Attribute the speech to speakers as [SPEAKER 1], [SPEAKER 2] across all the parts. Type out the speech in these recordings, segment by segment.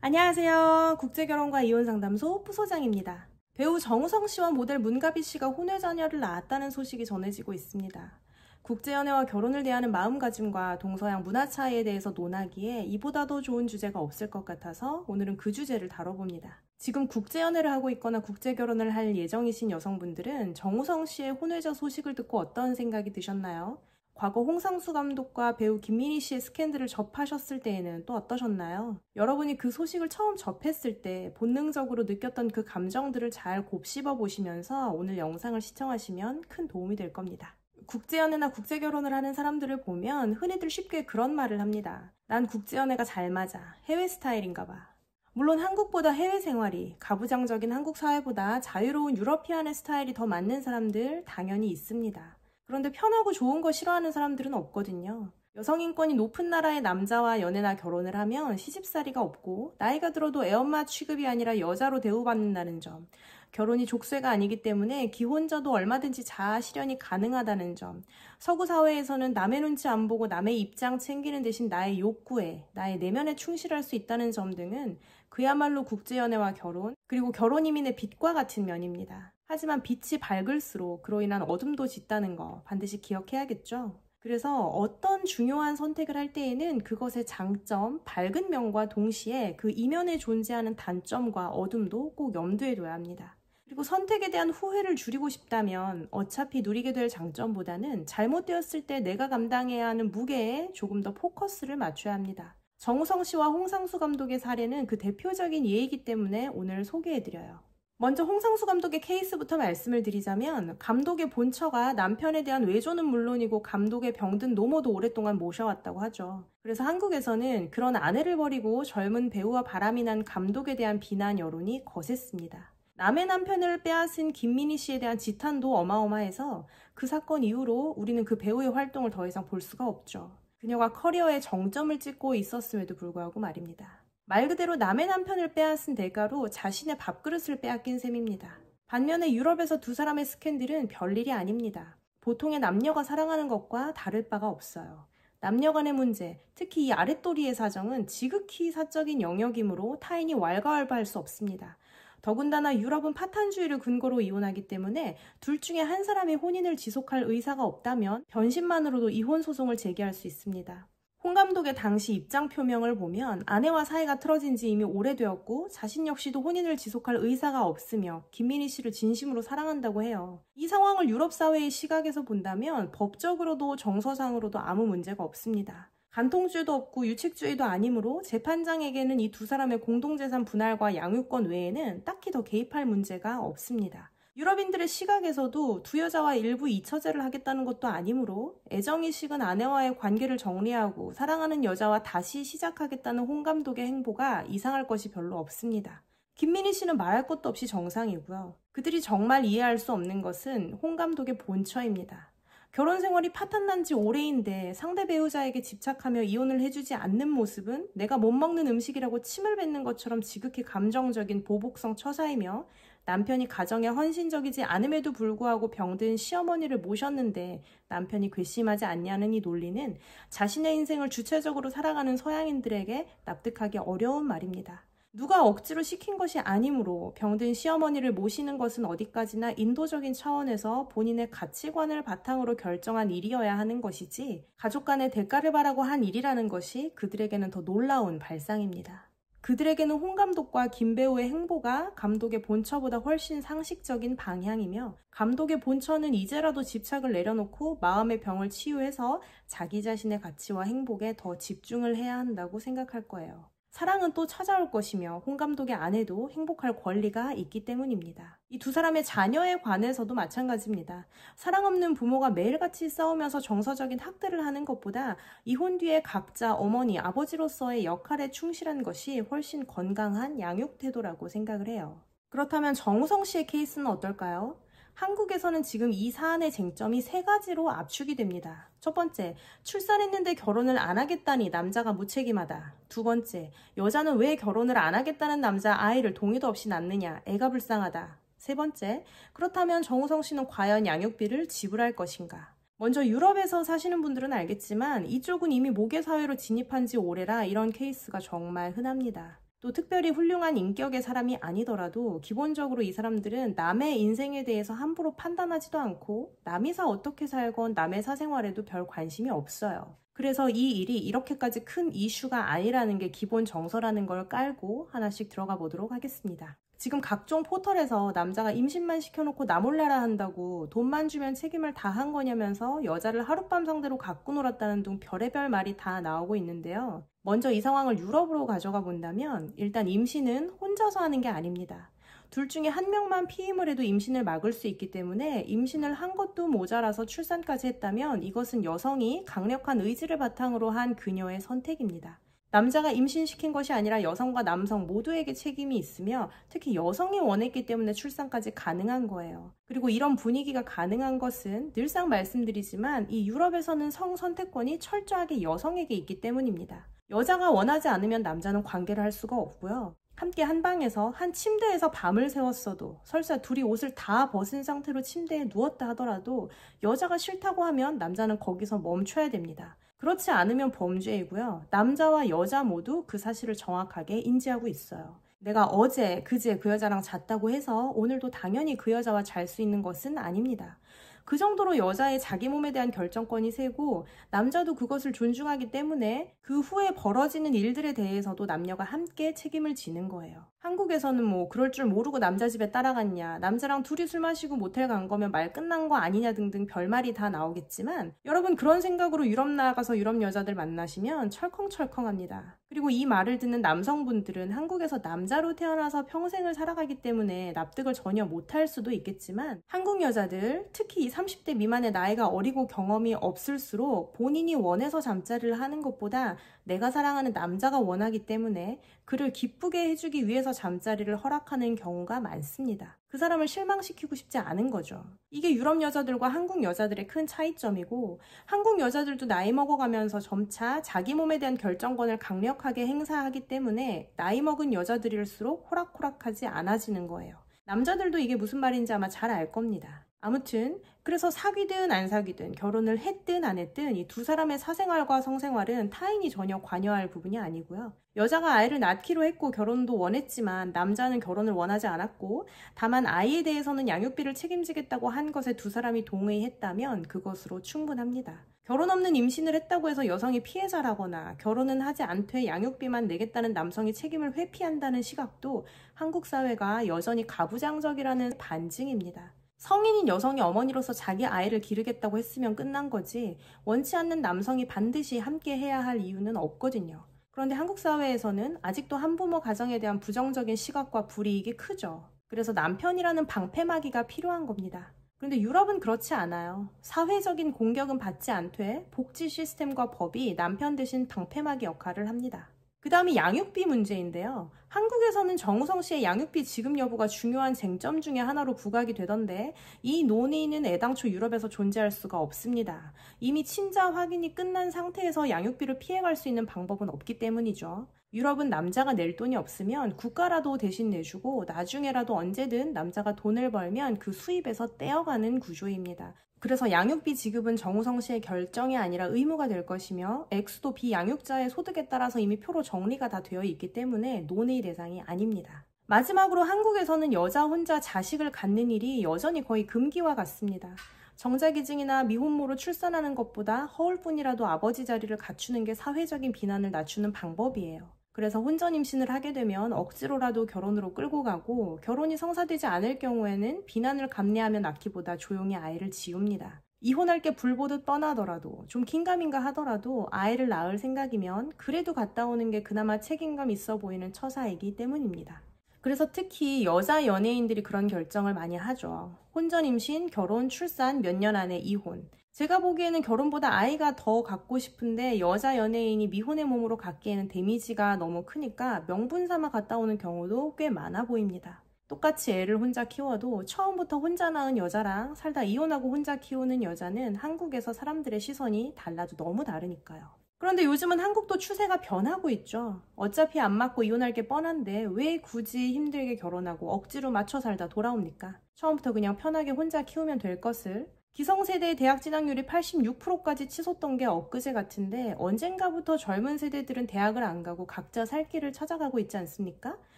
[SPEAKER 1] 안녕하세요. 국제결혼과 이혼상담소 부소장입니다. 배우 정우성 씨와 모델 문가비 씨가 혼외 자녀를 낳았다는 소식이 전해지고 있습니다. 국제연애와 결혼을 대하는 마음가짐과 동서양 문화 차이에 대해서 논하기에 이보다 더 좋은 주제가 없을 것 같아서 오늘은 그 주제를 다뤄봅니다. 지금 국제연애를 하고 있거나 국제결혼을 할 예정이신 여성분들은 정우성 씨의 혼외자 소식을 듣고 어떤 생각이 드셨나요? 과거 홍상수 감독과 배우 김민희 씨의 스캔들을 접하셨을 때에는 또 어떠셨나요? 여러분이 그 소식을 처음 접했을 때 본능적으로 느꼈던 그 감정들을 잘 곱씹어 보시면서 오늘 영상을 시청하시면 큰 도움이 될 겁니다. 국제연애나 국제결혼을 하는 사람들을 보면 흔히들 쉽게 그런 말을 합니다. 난 국제연애가 잘 맞아. 해외 스타일인가 봐. 물론 한국보다 해외 생활이, 가부장적인 한국 사회보다 자유로운 유러피안의 스타일이 더 맞는 사람들 당연히 있습니다. 그런데 편하고 좋은 거 싫어하는 사람들은 없거든요. 여성 인권이 높은 나라의 남자와 연애나 결혼을 하면 시집살이가 없고 나이가 들어도 애엄마 취급이 아니라 여자로 대우받는다는 점, 결혼이 족쇄가 아니기 때문에 기혼자도 얼마든지 자아 실현이 가능하다는 점, 서구 사회에서는 남의 눈치 안 보고 남의 입장 챙기는 대신 나의 욕구에, 나의 내면에 충실할 수 있다는 점 등은 그야말로 국제연애와 결혼, 그리고 결혼 이민의 빛과 같은 면입니다. 하지만 빛이 밝을수록 그로 인한 어둠도 짙다는 거 반드시 기억해야겠죠. 그래서 어떤 중요한 선택을 할 때에는 그것의 장점, 밝은 면과 동시에 그 이면에 존재하는 단점과 어둠도 꼭 염두에 둬야 합니다. 그리고 선택에 대한 후회를 줄이고 싶다면 어차피 누리게 될 장점보다는 잘못되었을 때 내가 감당해야 하는 무게에 조금 더 포커스를 맞춰야 합니다. 정우성 씨와 홍상수 감독의 사례는 그 대표적인 예이기 때문에 오늘 소개해드려요. 먼저 홍상수 감독의 케이스부터 말씀을 드리자면 감독의 본처가 남편에 대한 외조는 물론이고 감독의 병든 노모도 오랫동안 모셔왔다고 하죠. 그래서 한국에서는 그런 아내를 버리고 젊은 배우와 바람이 난 감독에 대한 비난 여론이 거셌습니다. 남의 남편을 빼앗은 김민희 씨에 대한 지탄도 어마어마해서 그 사건 이후로 우리는 그 배우의 활동을 더 이상 볼 수가 없죠. 그녀가 커리어의 정점을 찍고 있었음에도 불구하고 말입니다. 말 그대로 남의 남편을 빼앗은 대가로 자신의 밥그릇을 빼앗긴 셈입니다. 반면에 유럽에서 두 사람의 스캔들은 별일이 아닙니다. 보통의 남녀가 사랑하는 것과 다를 바가 없어요. 남녀 간의 문제, 특히 이 아랫도리의 사정은 지극히 사적인 영역이므로 타인이 왈가왈부할 수 없습니다. 더군다나 유럽은 파탄주의를 근거로 이혼하기 때문에 둘 중에 한 사람이 혼인을 지속할 의사가 없다면 변심만으로도 이혼 소송을 제기할 수 있습니다. 홍 감독의 당시 입장 표명을 보면 아내와 사이가 틀어진 지 이미 오래되었고 자신 역시도 혼인을 지속할 의사가 없으며 김민희 씨를 진심으로 사랑한다고 해요. 이 상황을 유럽 사회의 시각에서 본다면 법적으로도 정서상으로도 아무 문제가 없습니다. 간통죄도 없고 유책주의도 아니므로 재판장에게는 이 두 사람의 공동재산 분할과 양육권 외에는 딱히 더 개입할 문제가 없습니다. 유럽인들의 시각에서도 두 여자와 일부 이처제를 하겠다는 것도 아니므로 애정이 식은 아내와의 관계를 정리하고 사랑하는 여자와 다시 시작하겠다는 홍 감독의 행보가 이상할 것이 별로 없습니다. 김민희 씨는 말할 것도 없이 정상이고요. 그들이 정말 이해할 수 없는 것은 홍 감독의 본처입니다. 결혼 생활이 파탄난 지 오래인데 상대 배우자에게 집착하며 이혼을 해주지 않는 모습은 내가 못 먹는 음식이라고 침을 뱉는 것처럼 지극히 감정적인 보복성 처사이며 남편이 가정에 헌신적이지 않음에도 불구하고 병든 시어머니를 모셨는데 남편이 괘씸하지 않냐는 이 논리는 자신의 인생을 주체적으로 살아가는 서양인들에게 납득하기 어려운 말입니다. 누가 억지로 시킨 것이 아니므로 병든 시어머니를 모시는 것은 어디까지나 인도적인 차원에서 본인의 가치관을 바탕으로 결정한 일이어야 하는 것이지 가족 간의 대가를 바라고 한 일이라는 것이 그들에게는 더 놀라운 발상입니다. 그들에게는 홍 감독과 김 배우의 행보가 감독의 본처보다 훨씬 상식적인 방향이며 감독의 본처는 이제라도 집착을 내려놓고 마음의 병을 치유해서 자기 자신의 가치와 행복에 더 집중을 해야 한다고 생각할 거예요. 사랑은 또 찾아올 것이며 홍 감독의 아내도 행복할 권리가 있기 때문입니다. 이 두 사람의 자녀에 관해서도 마찬가지입니다. 사랑 없는 부모가 매일같이 싸우면서 정서적인 학대를 하는 것보다 이혼 뒤에 각자 어머니, 아버지로서의 역할에 충실한 것이 훨씬 건강한 양육 태도라고 생각을 해요. 그렇다면 정우성 씨의 케이스는 어떨까요? 한국에서는 지금 이 사안의 쟁점이 세 가지로 압축이 됩니다. 첫 번째, 출산했는데 결혼을 안 하겠다니 남자가 무책임하다. 두 번째, 여자는 왜 결혼을 안 하겠다는 남자 아이를 동의도 없이 낳느냐, 애가 불쌍하다. 세 번째, 그렇다면 정우성 씨는 과연 양육비를 지불할 것인가? 먼저 유럽에서 사시는 분들은 알겠지만 이쪽은 이미 모계사회로 진입한 지 오래라 이런 케이스가 정말 흔합니다. 또 특별히 훌륭한 인격의 사람이 아니더라도 기본적으로 이 사람들은 남의 인생에 대해서 함부로 판단하지도 않고 남이 어떻게 살건 남의 사생활에도 별 관심이 없어요. 그래서 이 일이 이렇게까지 큰 이슈가 아니라는 게 기본 정서라는 걸 깔고 하나씩 들어가 보도록 하겠습니다. 지금 각종 포털에서 남자가 임신만 시켜놓고 나 몰라라 한다고 돈만 주면 책임을 다 한 거냐면서 여자를 하룻밤 상대로 갖고 놀았다는 등 별의별 말이 다 나오고 있는데요. 먼저 이 상황을 유럽으로 가져가 본다면 일단 임신은 혼자서 하는 게 아닙니다. 둘 중에 한 명만 피임을 해도 임신을 막을 수 있기 때문에 임신을 한 것도 모자라서 출산까지 했다면 이것은 여성이 강력한 의지를 바탕으로 한 그녀의 선택입니다. 남자가 임신시킨 것이 아니라 여성과 남성 모두에게 책임이 있으며 특히 여성이 원했기 때문에 출산까지 가능한 거예요. 그리고 이런 분위기가 가능한 것은 늘상 말씀드리지만 이 유럽에서는 성선택권이 철저하게 여성에게 있기 때문입니다. 여자가 원하지 않으면 남자는 관계를 할 수가 없고요. 함께 한 방에서 한 침대에서 밤을 새웠어도 설사 둘이 옷을 다 벗은 상태로 침대에 누웠다 하더라도 여자가 싫다고 하면 남자는 거기서 멈춰야 됩니다. 그렇지 않으면 범죄이고요. 남자와 여자 모두 그 사실을 정확하게 인지하고 있어요. 내가 어제, 그제 그 여자랑 잤다고 해서 오늘도 당연히 그 여자와 잘 수 있는 것은 아닙니다. 그 정도로 여자의 자기 몸에 대한 결정권이 세고 남자도 그것을 존중하기 때문에 그 후에 벌어지는 일들에 대해서도 남녀가 함께 책임을 지는 거예요. 한국에서는 뭐 그럴 줄 모르고 남자 집에 따라갔냐, 남자랑 둘이 술 마시고 모텔 간 거면 말 끝난 거 아니냐 등등 별말이 다 나오겠지만 여러분 그런 생각으로 유럽 나가서 유럽 여자들 만나시면 철컹철컹합니다. 그리고 이 말을 듣는 남성분들은 한국에서 남자로 태어나서 평생을 살아가기 때문에 납득을 전혀 못할 수도 있겠지만 한국 여자들, 특히 이 30대 미만의 나이가 어리고 경험이 없을수록 본인이 원해서 잠자리를 하는 것보다 내가 사랑하는 남자가 원하기 때문에 그를 기쁘게 해주기 위해서 잠자리를 허락하는 경우가 많습니다. 그 사람을 실망시키고 싶지 않은 거죠. 이게 유럽 여자들과 한국 여자들의 큰 차이점이고 한국 여자들도 나이 먹어가면서 점차 자기 몸에 대한 결정권을 강력하게 행사하기 때문에 나이 먹은 여자들일수록 호락호락하지 않아지는 거예요. 남자들도 이게 무슨 말인지 아마 잘 알 겁니다. 아무튼 그래서 사귀든 안 사귀든 결혼을 했든 안 했든 이 두 사람의 사생활과 성생활은 타인이 전혀 관여할 부분이 아니고요. 여자가 아이를 낳기로 했고 결혼도 원했지만 남자는 결혼을 원하지 않았고 다만 아이에 대해서는 양육비를 책임지겠다고 한 것에 두 사람이 동의했다면 그것으로 충분합니다. 결혼 없는 임신을 했다고 해서 여성이 피해자라거나 결혼은 하지 않되 양육비만 내겠다는 남성이 책임을 회피한다는 시각도 한국 사회가 여전히 가부장적이라는 반증입니다. 성인인 여성이 어머니로서 자기 아이를 기르겠다고 했으면 끝난 거지 원치 않는 남성이 반드시 함께 해야 할 이유는 없거든요. 그런데 한국 사회에서는 아직도 한부모 가정에 대한 부정적인 시각과 불이익이 크죠. 그래서 남편이라는 방패막이가 필요한 겁니다. 그런데 유럽은 그렇지 않아요. 사회적인 공격은 받지 않되 복지 시스템과 법이 남편 대신 방패막이 역할을 합니다. 그 다음이 양육비 문제인데요. 한국에서는 정우성 씨의 양육비 지급 여부가 중요한 쟁점 중에 하나로 부각이 되던데 이 논의는 애당초 유럽에서 존재할 수가 없습니다. 이미 친자 확인이 끝난 상태에서 양육비를 피해갈 수 있는 방법은 없기 때문이죠. 유럽은 남자가 낼 돈이 없으면 국가라도 대신 내주고 나중에라도 언제든 남자가 돈을 벌면 그 수입에서 떼어가는 구조입니다. 그래서 양육비 지급은 정우성 씨의 결정이 아니라 의무가 될 것이며 액수도 비양육자의 소득에 따라서 이미 표로 정리가 다 되어 있기 때문에 논의 대상이 아닙니다. 마지막으로 한국에서는 여자 혼자 자식을 갖는 일이 여전히 거의 금기와 같습니다. 정자기증이나 미혼모로 출산하는 것보다 허울뿐이라도 아버지 자리를 갖추는 게 사회적인 비난을 낮추는 방법이에요. 그래서 혼전 임신을 하게 되면 억지로라도 결혼으로 끌고 가고 결혼이 성사되지 않을 경우에는 비난을 감내하며 낳기보다 조용히 아이를 지웁니다. 이혼할 게 불보듯 뻔하더라도 좀 긴가민가 하더라도 아이를 낳을 생각이면 그래도 갔다 오는 게 그나마 책임감 있어 보이는 처사이기 때문입니다. 그래서 특히 여자 연예인들이 그런 결정을 많이 하죠. 혼전 임신, 결혼, 출산, 몇 년 안에 이혼. 제가 보기에는 결혼보다 아이가 더 갖고 싶은데 여자 연예인이 미혼의 몸으로 갖기에는 데미지가 너무 크니까 명분 삼아 갔다 오는 경우도 꽤 많아 보입니다. 똑같이 애를 혼자 키워도 처음부터 혼자 낳은 여자랑 살다 이혼하고 혼자 키우는 여자는 한국에서 사람들의 시선이 달라도 너무 다르니까요. 그런데 요즘은 한국도 추세가 변하고 있죠. 어차피 안 맞고 이혼할 게 뻔한데 왜 굳이 힘들게 결혼하고 억지로 맞춰 살다 돌아옵니까? 처음부터 그냥 편하게 혼자 키우면 될 것을 기성세대의 대학 진학률이 86%까지 치솟던 게 엊그제 같은데 언젠가부터 젊은 세대들은 대학을 안 가고 각자 살 길을 찾아가고 있지 않습니까?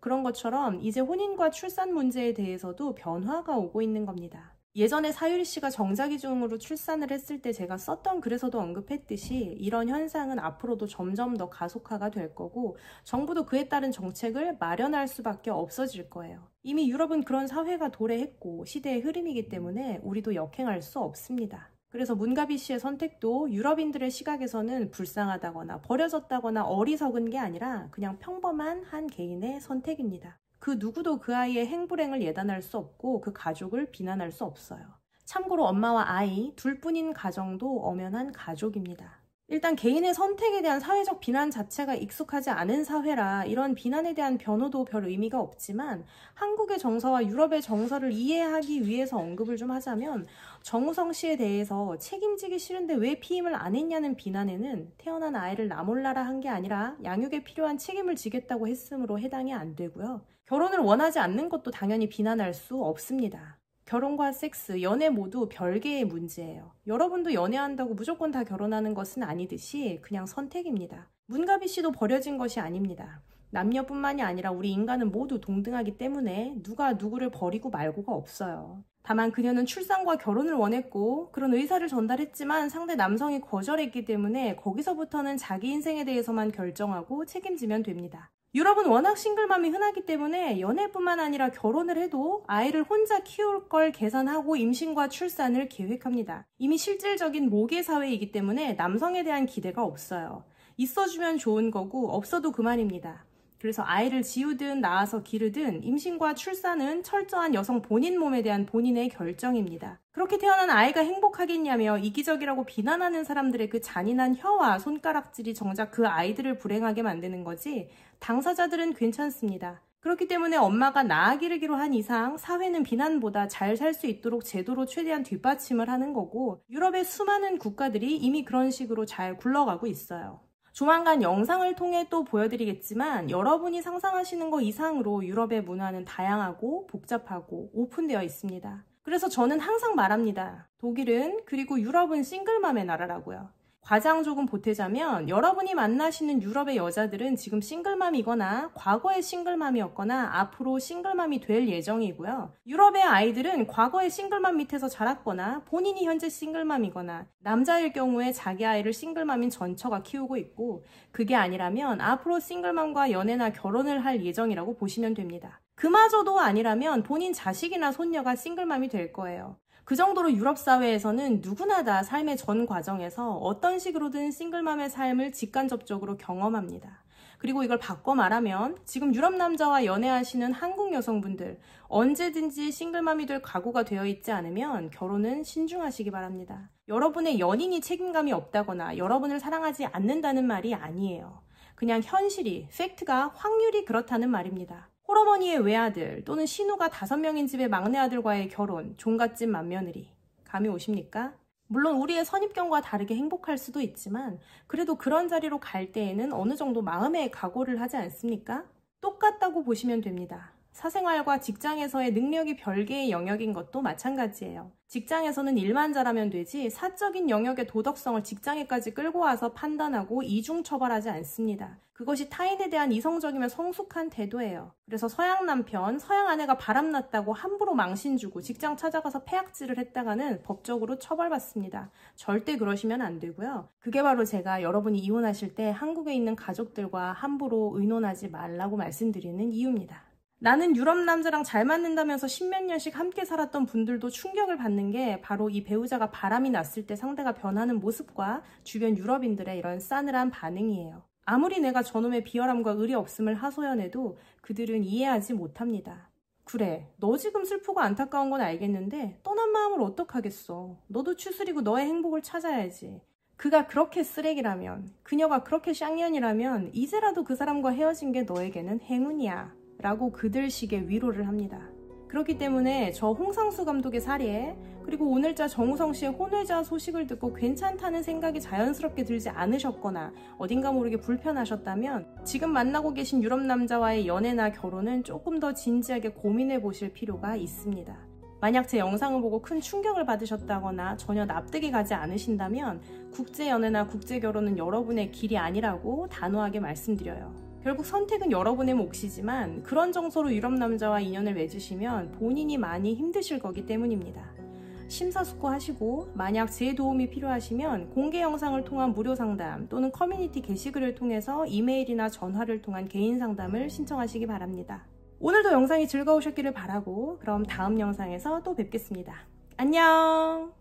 [SPEAKER 1] 그런 것처럼 이제 혼인과 출산 문제에 대해서도 변화가 오고 있는 겁니다. 예전에 사유리 씨가 정자기중으로 출산을 했을 때 제가 썼던 글에서도 언급했듯이 이런 현상은 앞으로도 점점 더 가속화가 될 거고 정부도 그에 따른 정책을 마련할 수밖에 없어질 거예요. 이미 유럽은 그런 사회가 도래했고 시대의 흐름이기 때문에 우리도 역행할 수 없습니다. 그래서 문가비 씨의 선택도 유럽인들의 시각에서는 불쌍하다거나 버려졌다거나 어리석은 게 아니라 그냥 평범한 한 개인의 선택입니다. 그 누구도 그 아이의 행불행을 예단할 수 없고 그 가족을 비난할 수 없어요. 참고로 엄마와 아이 둘뿐인 가정도 엄연한 가족입니다. 일단 개인의 선택에 대한 사회적 비난 자체가 익숙하지 않은 사회라 이런 비난에 대한 변호도 별 의미가 없지만 한국의 정서와 유럽의 정서를 이해하기 위해서 언급을 좀 하자면 정우성 씨에 대해서 책임지기 싫은데 왜 피임을 안 했냐는 비난에는 태어난 아이를 나 몰라라 한 게 아니라 양육에 필요한 책임을 지겠다고 했으므로 해당이 안 되고요. 결혼을 원하지 않는 것도 당연히 비난할 수 없습니다. 결혼과 섹스, 연애 모두 별개의 문제예요. 여러분도 연애한다고 무조건 다 결혼하는 것은 아니듯이 그냥 선택입니다. 문가비 씨도 버려진 것이 아닙니다. 남녀뿐만이 아니라 우리 인간은 모두 동등하기 때문에 누가 누구를 버리고 말고가 없어요. 다만 그녀는 출산과 결혼을 원했고 그런 의사를 전달했지만 상대 남성이 거절했기 때문에 거기서부터는 자기 인생에 대해서만 결정하고 책임지면 됩니다. 유럽은 워낙 싱글맘이 흔하기 때문에 연애뿐만 아니라 결혼을 해도 아이를 혼자 키울 걸 계산하고 임신과 출산을 계획합니다. 이미 실질적인 모계 사회이기 때문에 남성에 대한 기대가 없어요. 있어주면 좋은 거고 없어도 그만입니다. 그래서 아이를 지우든 낳아서 기르든 임신과 출산은 철저한 여성 본인 몸에 대한 본인의 결정입니다. 그렇게 태어난 아이가 행복하겠냐며 이기적이라고 비난하는 사람들의 그 잔인한 혀와 손가락질이 정작 그 아이들을 불행하게 만드는 거지 당사자들은 괜찮습니다. 그렇기 때문에 엄마가 낳아 기르기로 한 이상 사회는 비난보다 잘 살 수 있도록 제도로 최대한 뒷받침을 하는 거고 유럽의 수많은 국가들이 이미 그런 식으로 잘 굴러가고 있어요. 조만간 영상을 통해 또 보여드리겠지만 여러분이 상상하시는 것 이상으로 유럽의 문화는 다양하고 복잡하고 오픈되어 있습니다. 그래서 저는 항상 말합니다. 독일은 그리고 유럽은 싱글맘의 나라라고요. 과장 조금 보태자면 여러분이 만나시는 유럽의 여자들은 지금 싱글맘이거나 과거의 싱글맘이었거나 앞으로 싱글맘이 될 예정이고요. 유럽의 아이들은 과거의 싱글맘 밑에서 자랐거나 본인이 현재 싱글맘이거나 남자일 경우에 자기 아이를 싱글맘인 전처가 키우고 있고 그게 아니라면 앞으로 싱글맘과 연애나 결혼을 할 예정이라고 보시면 됩니다. 그마저도 아니라면 본인 자식이나 손녀가 싱글맘이 될 거예요. 그 정도로 유럽 사회에서는 누구나 다 삶의 전 과정에서 어떤 식으로든 싱글맘의 삶을 직간접적으로 경험합니다. 그리고 이걸 바꿔 말하면 지금 유럽 남자와 연애하시는 한국 여성분들 언제든지 싱글맘이 될 각오가 되어 있지 않으면 결혼은 신중하시기 바랍니다. 여러분의 연인이 책임감이 없다거나 여러분을 사랑하지 않는다는 말이 아니에요. 그냥 현실이, 팩트가 확률이 그렇다는 말입니다. 홀어머니의 외아들 또는 신우가 5명인 집의 막내 아들과의 결혼, 종갓집 맏며느리. 감이 오십니까? 물론 우리의 선입견과 다르게 행복할 수도 있지만 그래도 그런 자리로 갈 때에는 어느 정도 마음의 각오를 하지 않습니까? 똑같다고 보시면 됩니다. 사생활과 직장에서의 능력이 별개의 영역인 것도 마찬가지예요. 직장에서는 일만 잘하면 되지 사적인 영역의 도덕성을 직장에까지 끌고 와서 판단하고 이중 처벌하지 않습니다. 그것이 타인에 대한 이성적이며 성숙한 태도예요. 그래서 서양 남편, 서양 아내가 바람났다고 함부로 망신 주고 직장 찾아가서 폐악질을 했다가는 법적으로 처벌받습니다. 절대 그러시면 안 되고요. 그게 바로 제가 여러분이 이혼하실 때 한국에 있는 가족들과 함부로 의논하지 말라고 말씀드리는 이유입니다. 나는 유럽 남자랑 잘 맞는다면서 10몇 년씩 함께 살았던 분들도 충격을 받는 게 바로 이 배우자가 바람이 났을 때 상대가 변하는 모습과 주변 유럽인들의 이런 싸늘한 반응이에요. 아무리 내가 저놈의 비열함과 의리 없음을 하소연해도 그들은 이해하지 못합니다. 그래, 너 지금 슬프고 안타까운 건 알겠는데 떠난 마음을 어떡하겠어. 너도 추스리고 너의 행복을 찾아야지. 그가 그렇게 쓰레기라면, 그녀가 그렇게 쌍년이라면 이제라도 그 사람과 헤어진 게 너에게는 행운이야. 라고 그들식의 위로를 합니다. 그렇기 때문에 저 홍상수 감독의 사례 그리고 오늘자 정우성 씨의 혼외자 소식을 듣고 괜찮다는 생각이 자연스럽게 들지 않으셨거나 어딘가 모르게 불편하셨다면 지금 만나고 계신 유럽 남자와의 연애나 결혼은 조금 더 진지하게 고민해 보실 필요가 있습니다. 만약 제 영상을 보고 큰 충격을 받으셨다거나 전혀 납득이 가지 않으신다면 국제연애나 국제결혼은 여러분의 길이 아니라고 단호하게 말씀드려요. 결국 선택은 여러분의 몫이지만 그런 정서로 유럽 남자와 인연을 맺으시면 본인이 많이 힘드실 거기 때문입니다. 심사숙고하시고 만약 제 도움이 필요하시면 공개 영상을 통한 무료 상담 또는 커뮤니티 게시글을 통해서 이메일이나 전화를 통한 개인 상담을 신청하시기 바랍니다. 오늘도 영상이 즐거우셨기를 바라고 그럼 다음 영상에서 또 뵙겠습니다. 안녕!